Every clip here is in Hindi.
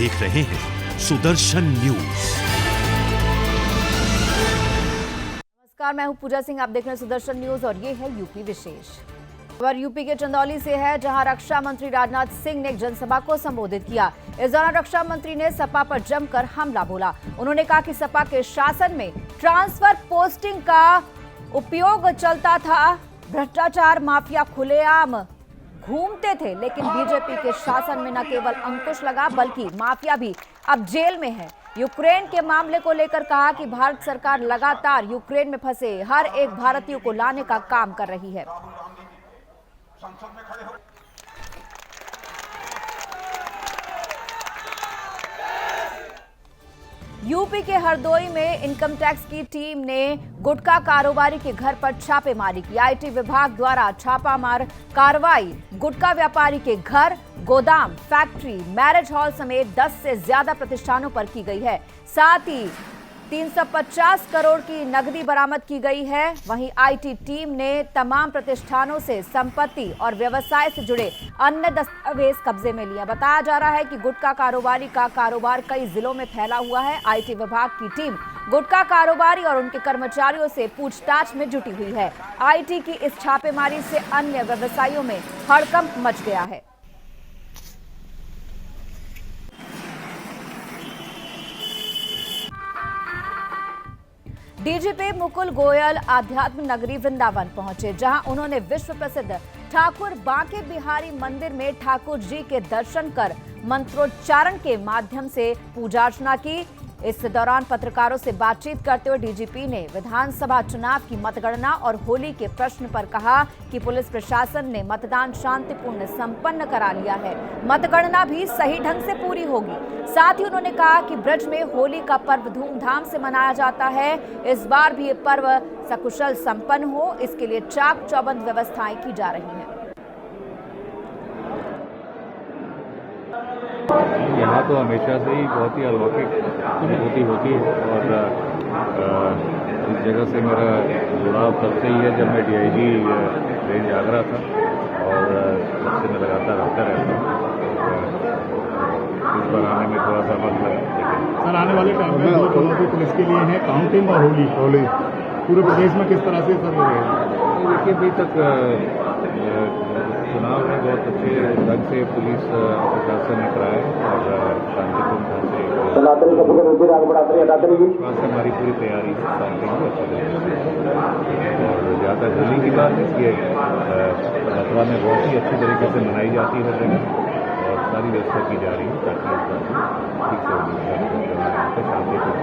देख रहे हैं सुदर्शन न्यूज। नमस्कार, मैं हूं पूजा सिंह। आप देख रहे हैं सुदर्शन न्यूज और ये है यूपी विशेष खबर। यूपी के चंदौली से है, जहां रक्षा मंत्री राजनाथ सिंह ने एक जनसभा को संबोधित किया। इस दौरान रक्षा मंत्री ने सपा पर जमकर हमला बोला। उन्होंने कहा कि सपा के शासन में ट्रांसफर पोस्टिंग का उपयोग चलता था, भ्रष्टाचार माफिया खुलेआम घूमते थे, लेकिन बीजेपी के शासन में न केवल अंकुश लगा बल्कि माफिया भी अब जेल में है। यूक्रेन के मामले को लेकर कहा कि भारत सरकार लगातार यूक्रेन में फंसे हर एक भारतीय को लाने का काम कर रही है। यूपी के हरदोई में इनकम टैक्स की टीम ने गुटखा कारोबारी के घर पर छापेमारी की। आईटी विभाग द्वारा छापामार कार्रवाई गुटखा व्यापारी के घर, गोदाम, फैक्ट्री, मैरिज हॉल समेत 10 से ज्यादा प्रतिष्ठानों पर की गई है। साथ ही 350 करोड़ की नकदी बरामद की गई है। वहीं आईटी टीम ने तमाम प्रतिष्ठानों से संपत्ति और व्यवसाय से जुड़े अन्य दस्तावेज कब्जे में लिया। बताया जा रहा है कि गुटखा कारोबारी का कारोबार कई जिलों में फैला हुआ है। आईटी विभाग की टीम गुटखा कारोबारी और उनके कर्मचारियों से पूछताछ में जुटी हुई है। आईटी की इस छापेमारी से अन्य व्यवसायियों में हड़कंप मच गया है। डीजीपी मुकुल गोयल आध्यात्म नगरी वृंदावन पहुंचे, जहां उन्होंने विश्व प्रसिद्ध ठाकुर बांके बिहारी मंदिर में ठाकुर जी के दर्शन कर मंत्रोच्चारण के माध्यम से पूजा अर्चना की। इस दौरान पत्रकारों से बातचीत करते हुए डीजीपी ने विधानसभा चुनाव की मतगणना और होली के प्रश्न पर कहा कि पुलिस प्रशासन ने मतदान शांतिपूर्ण संपन्न करा लिया है। मतगणना भी सही ढंग से पूरी होगी। साथ ही उन्होंने कहा कि ब्रज में होली का पर्व धूमधाम से मनाया जाता है। इस बार भी ये पर्व सकुशल संपन्न हो, इसके लिए चाक चौबंद व्यवस्थाएं की जा रही हैं। यहाँ तो हमेशा से ही बहुत ही अलौकिक अनुभूति होती है और इस जगह से मेरा जुड़ाव तब से ही है जब मैं डीआईजी रेंज आगरा था और तब से मैं लगातार आता रहता हूँ। इस बार आने में थोड़ा सा वक्त लगा। सर, आने वाले टाइम में जो चुनौती पुलिस के लिए है काउंटिंग और होली पूरे प्रदेश में किस तरह से सर रहेगा? देखिए, अभी तक चुनाव में बहुत अच्छे ढंग से पुलिस प्रशासन ने कराया और शांतिपूर्ण ढंग से विश्वास से हमारी पूरी तैयारी शांति और ज़्यादा होली की बात इसलिए मथुरा में बहुत ही अच्छी तरीके से मनाई जाती है हर जगह और सारी व्यवस्था की जा रही है ताकि ठीक से शांतिपूर्ण।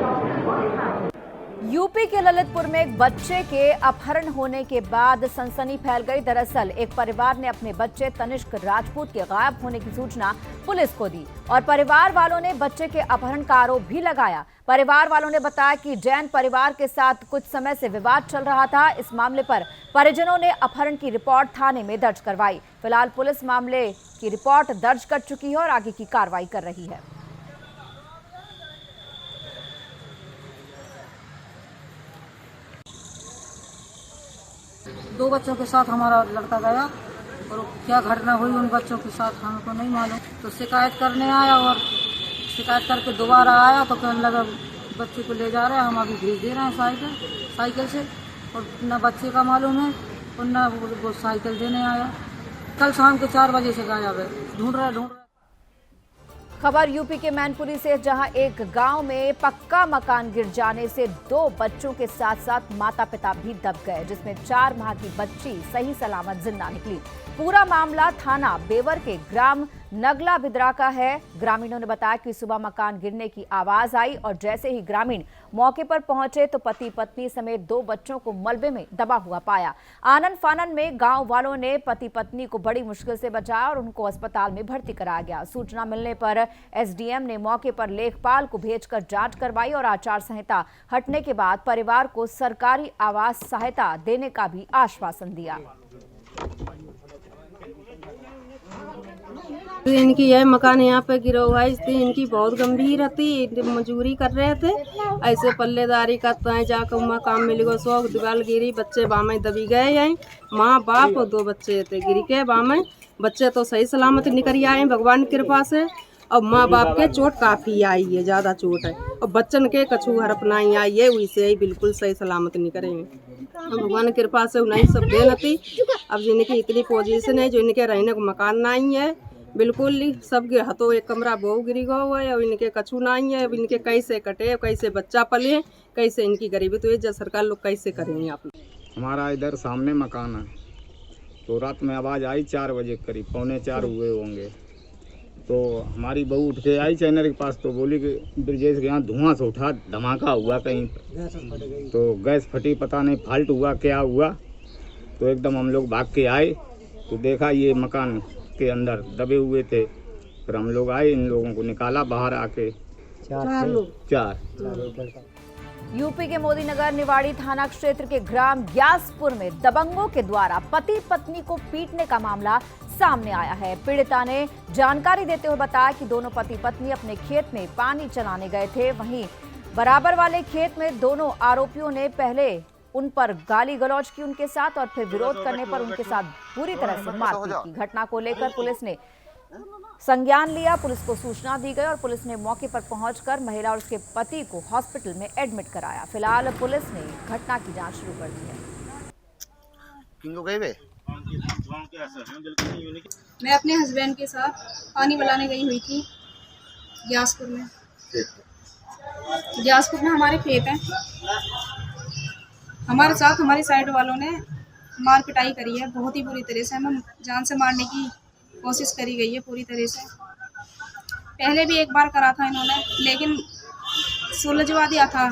यूपी के ललितपुर में एक बच्चे के अपहरण होने के बाद सनसनी फैल गई। दरअसल एक परिवार ने अपने बच्चे तनिष्क राजपूत के गायब होने की सूचना पुलिस को दी और परिवार वालों ने बच्चे के अपहरण का आरोप भी लगाया। परिवार वालों ने बताया कि जैन परिवार के साथ कुछ समय से विवाद चल रहा था। इस मामले पर परिजनों ने अपहरण की रिपोर्ट थाने में दर्ज करवाई। फिलहाल पुलिस मामले की रिपोर्ट दर्ज कर चुकी है और आगे की कार्रवाई कर रही है। दो बच्चों के साथ हमारा लड़का गया और क्या घटना हुई उन बच्चों के साथ हमको नहीं मालूम। तो शिकायत करने आया और शिकायत करके दोबारा आया तो कहने लगा बच्चे को ले जा रहे हैं, हम अभी भेज दे रहे हैं साइकिल से। और न बच्चे का मालूम है और न वो साइकिल देने आया। कल शाम के 4 बजे से गायब है, ढूंढ रहा। खबर यूपी के मैनपुरी से, जहां एक गांव में पक्का मकान गिर जाने से 2 बच्चों के साथ साथ माता पिता भी दब गए, जिसमें 4 माह की बच्ची सही सलामत जिंदा निकली। पूरा मामला थाना बेवर के ग्राम नगला बिद्रा का है। ग्रामीणों ने बताया कि सुबह मकान गिरने की आवाज आई और जैसे ही ग्रामीण मौके पर पहुंचे तो पति पत्नी समेत 2 बच्चों को मलबे में दबा हुआ पाया। आनन फानन में गांव वालों ने पति पत्नी को बड़ी मुश्किल से बचाया और उनको अस्पताल में भर्ती कराया गया। सूचना मिलने पर एसडीएम ने मौके पर लेखपाल को भेजकर जांच करवाई और आचार संहिता हटने के बाद परिवार को सरकारी आवास सहायता देने का भी आश्वासन दिया। इनकी यह मकान यहाँ पे गिरा हुआ है, इसलिए इनकी बहुत गंभीर थी। मजदूरी कर रहे थे, ऐसे पल्लेदारी करते हैं, जाकर काम मिलेगा। शौक दीवार गिरी, बच्चे बामें दबी गए हैं। माँ बाप और 2 बच्चे थे गिरी के बामें। बच्चे तो सही सलामत निकल आए भगवान की कृपा से। और माँ बाप के चोट काफ़ी आई है, ज़्यादा चोट है, और बच्चन के कछू हरपना ही आई है, वैसे ही बिल्कुल सही सलामत नहीं करेंगे। भगवान की कृपा से उन्हें सब दे नती। अब जिनकी इतनी पोजीशन है जो इनके रहने को मकान नहीं है, बिल्कुल ही सब हतो एक कमरा बहु गिरी गो है, और इनके कछू नहीं है। अब इनके कैसे कटे, कैसे बच्चा पले, कैसे इनकी गरीबी, तो ये जब सरकार लोग कैसे करेंगे आप। हमारा इधर सामने मकान है, तो रात में आवाज़ आई 4 बजे करीब, 3:45 हुए होंगे। तो हमारी बहू उठ के आई चैनल के पास, तो बोली कि ब्रिजेश के यहाँ धुआं से उठा, धमाका हुआ कहीं, तो गैस फटी, पता नहीं फाल्ट हुआ क्या हुआ। तो एकदम हम लोग भाग के आए, तो देखा ये मकान के अंदर दबे हुए थे। फिर हम लोग आए, इन लोगों को निकाला बाहर आके, 4। यूपी के मोदी नगर निवाड़ी थाना क्षेत्र के ग्राम ग्यासपुर में दबंगों के द्वारा पति पत्नी को पीटने का मामला सामने आया है। पीड़िता ने जानकारी देते हुए बताया कि दोनों पति पत्नी अपने खेत में पानी चलाने गए थे। वहीं बराबर वाले खेत में दोनों आरोपियों ने पहले उन पर गाली गलौज की उनके साथ, और फिर विरोध करने पर उनके साथ बुरी तरह से मारपीट की। घटना को लेकर पुलिस ने संज्ञान लिया। पुलिस को सूचना दी गई और पुलिस ने मौके पर पहुंचकर महिला और उसके पति को हॉस्पिटल में एडमिट कराया। फिलहाल पुलिस ने घटना की जांच शुरू कर दी है। मैं अपने हस्बैंड के साथ पानी बनाने गई हुई थी ग्यासपुर में। ग्यासपुर में हमारे खेत हैं। हमारे साथ हमारी साइड वालों ने मार पिटाई करी है, बहुत ही बुरी तरह से। हमें जान से मारने की कोशिश करी गई है पूरी तरह से। पहले भी एक बार करा था इन्होंने, लेकिन सुलझवा दिया था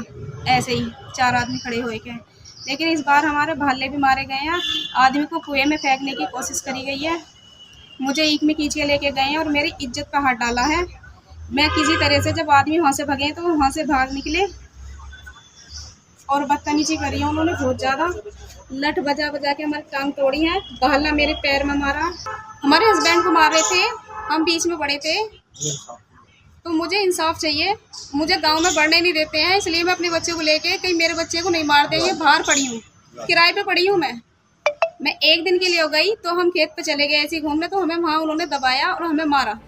ऐसे ही 4 आदमी खड़े हुए के। लेकिन इस बार हमारे भाले भी मारे गए हैं, आदमी को कुएं में फेंकने की कोशिश करी गई है। मुझे ईख में खींच के लेके गए हैं और मेरी इज्जत पर हाथ डाला है। मैं किसी तरह से, जब आदमी वहाँ से भगे तो वहाँ से भाग निकले और बदतमीजी करी है उन्होंने बहुत ज़्यादा। लठ बजा बजा के हमारी टांग तोड़ी है, भाला मेरे पैर में मारा। हमारे हस्बैंड को मार रहे थे, हम बीच में पड़े थे। तो मुझे इंसाफ चाहिए। मुझे गांव में बढ़ने नहीं देते हैं, इसलिए मैं अपने बच्चे को लेके, कहीं मेरे बच्चे को नहीं मार देंगे। बाहर पड़ी हूँ, किराए पे पड़ी हूँ मैं 1 दिन के लिए हो गई। तो हम खेत पे चले गए ऐसे ही घूमने, तो हमें वहाँ उन्होंने दबाया और हमें मारा।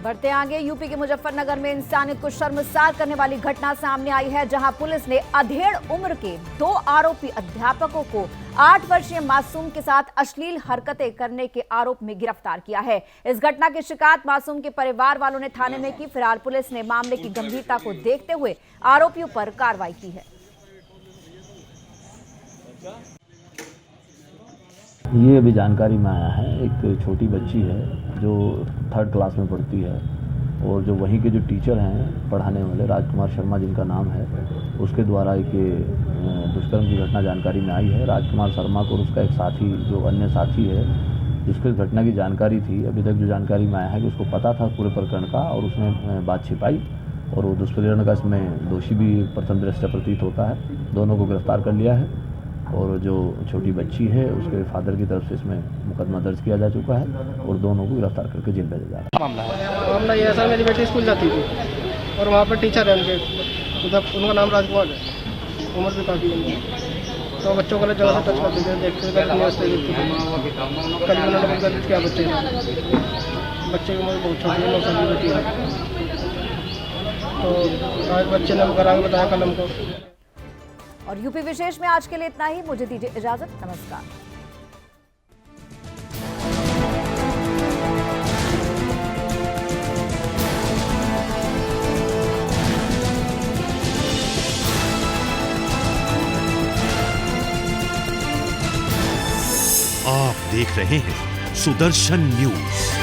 बढ़ते आगे, यूपी के मुजफ्फरनगर में इंसानियत को शर्मसार करने वाली घटना सामने आई है, जहां पुलिस ने अधेड़ उम्र के 2 आरोपी अध्यापकों को 8 वर्षीय मासूम के साथ अश्लील हरकतें करने के आरोप में गिरफ्तार किया है। इस घटना की शिकायत मासूम के परिवार वालों ने थाने में की। फिलहाल पुलिस ने मामले की गंभीरता को देखते हुए आरोपियों पर कार्रवाई की है। ये अभी जानकारी में आया है, एक छोटी बच्ची है जो 3rd क्लास में पढ़ती है, और जो वहीं के जो टीचर हैं पढ़ाने वाले राजकुमार शर्मा जिनका नाम है, उसके द्वारा एक दुष्कर्म की घटना जानकारी में आई है। राजकुमार शर्मा को और उसका एक साथी, जो अन्य साथी है जिसको इस घटना की जानकारी थी, अभी तक जो जानकारी में आया है कि उसको पता था पूरे प्रकरण का, और उसने बात छिपाई, और वो दुष्कर्म का इसमें दोषी भी प्रथम दृष्टया प्रतीत होता है। दोनों को गिरफ्तार कर लिया है, और जो छोटी बच्ची है उसके फादर की तरफ से इसमें मुकदमा दर्ज किया जा चुका है, और दोनों को गिरफ्तार करके जेल भेजा जा रहा है। मामला ये ऐसा, मेरी बेटी स्कूल जाती थी और वहाँ पर टीचर है उनके, मतलब उनका नाम राजकुमार है, उम्र भी काफ़ी है। तो बच्चों को जगह से टच करते थे, देखते थे, कल उन्होंने गलत किया बच्चे की उम्र बहुत छोटी है, 9 साल की बेटी है। तो आज बच्चे ने घर बताया कल हमको। और यूपी विशेष में आज के लिए इतना ही। मुझे दीजिए इजाजत, नमस्कार। आप देख रहे हैं सुदर्शन न्यूज।